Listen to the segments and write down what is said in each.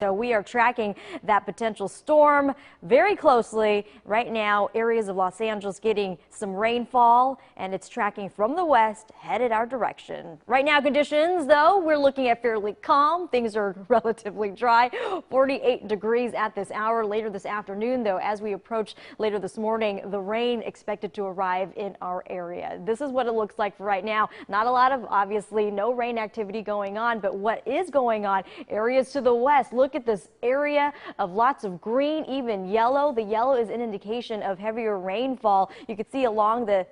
So we are tracking that potential storm very closely. Right now, areas of Los Angeles getting some rainfall, and it's tracking from the west, headed our direction. Right now, conditions, though, we're looking at fairly calm. Things are relatively dry, 48 degrees at this hour. Later this afternoon, though, as we approach later this morning, the rain expected to arrive in our area. This is what it looks like for right now. Not a lot of, obviously, no rain activity going on, but what is going on, areas to the west, look at this area of lots of green, even yellow. The yellow is an indication of heavier rainfall. You can see along the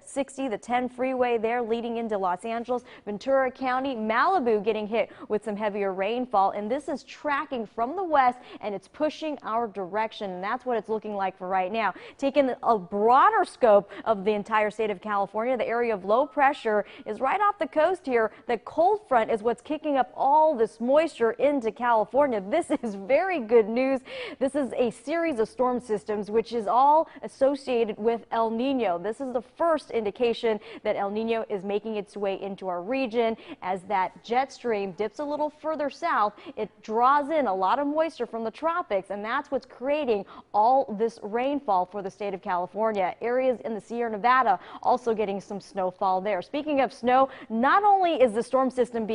10 freeway there leading into Los Angeles, Ventura County, Malibu getting hit with some heavier rainfall. And this is tracking from the west and it's pushing our direction. And that's what it's looking like for right now. Taking a broader scope of the entire state of California, the area of low pressure is right off the coast here. The cold front is what's kicking up all this moisture into California. This is very good news. This is a series of storm systems which is all associated with El Nino. This is the first indication that El Nino is making its way into our region. As that jet stream dips a little further south, it draws in a lot of moisture from the tropics, and that's what's creating all this rainfall for the state of California. Areas in the Sierra Nevada also getting some snowfall there. Speaking of snow, not only is the storm system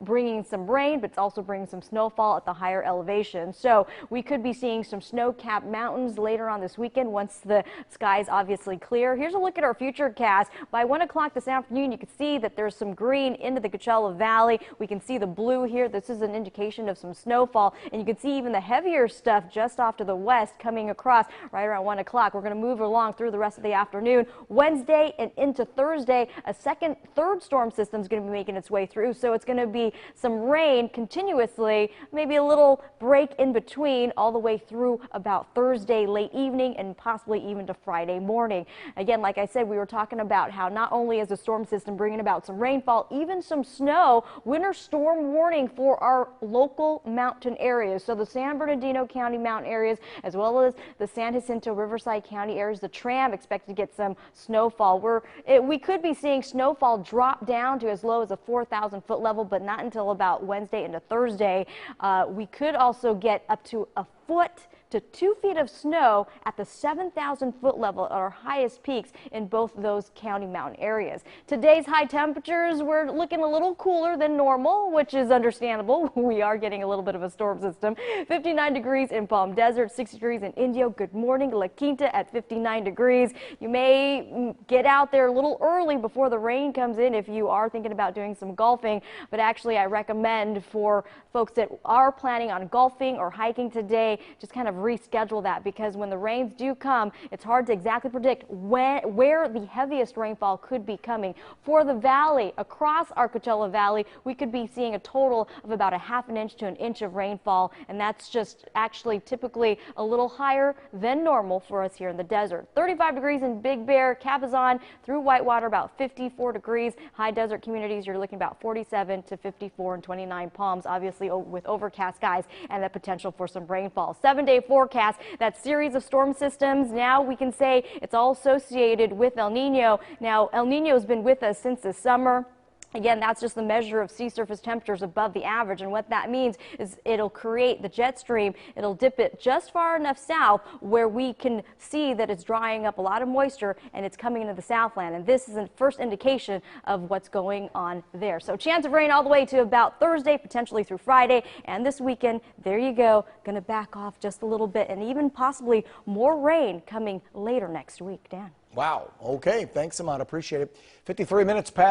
bringing some rain, but it's also bringing some snowfall at the higher elevation. So we could be seeing some snow-capped mountains later on this weekend once the skies obviously clear. Here's a look at our futurecast. By 1 o'clock this afternoon, you can see that there's some green into the Coachella Valley. We can see the blue here. This is an indication of some snowfall, and you can see even the heavier stuff just off to the west coming across right around 1 o'clock. We're going to move along through the rest of the afternoon. Wednesday and into Thursday, a third storm system is going to be making its way through, so it's going to be some rain continuously, maybe a little break in between all the way through about Thursday late evening and possibly even to Friday morning. Again, like I said, we were talking about how not only is the storm system bringing about some rainfall, even some snow. Winter storm warning for our local mountain areas. So the San Bernardino County mountain areas, as well as the San Jacinto Riverside County areas, the Tram expected to get some snowfall. We could be seeing snowfall drop down to as low as a 4,000 foot level, but not until about Wednesday into Thursday. We could also get up to a foot to 2 feet of snow at the 7,000 foot level at our highest peaks in both those county mountain areas. Today's high temperatures, we're looking a little cooler than normal, which is understandable. We are getting a little bit of a storm system. 59 degrees in Palm Desert, 60 degrees in Indio. Good morning, La Quinta at 59 degrees. You may get out there a little early before the rain comes in if you are thinking about doing some golfing, but actually I recommend for folks that are planning on golfing or hiking today, just kind of reschedule that, because when the rains do come, it's hard to exactly predict where the heaviest rainfall could be coming. For the valley, across our Coachella Valley, we could be seeing a total of about a ½ inch to an inch of rainfall, and that's just actually typically a little higher than normal for us here in the desert. 35 degrees in Big Bear, Cabazon through Whitewater, about 54 degrees. High desert communities, you're looking about 47 to 54 and 29 Palms, obviously with overcast skies and the potential for some rainfall. 7-day forecast, that series of storm systems, now we can say it's all associated with El Nino. Now, El Nino has been with us since the summer. Again, that's just the measure of sea surface temperatures above the average, and what that means is it'll create the jet stream. It'll dip it just far enough south where we can see that it's drying up a lot of moisture and it's coming into the Southland, and this is the first indication of what's going on there. So chance of rain all the way to about Thursday, potentially through Friday, and this weekend, there you go, going to back off just a little bit, and even possibly more rain coming later next week. Dan. Wow. Okay. Thanks, Amanda. Appreciate it. 53 minutes past.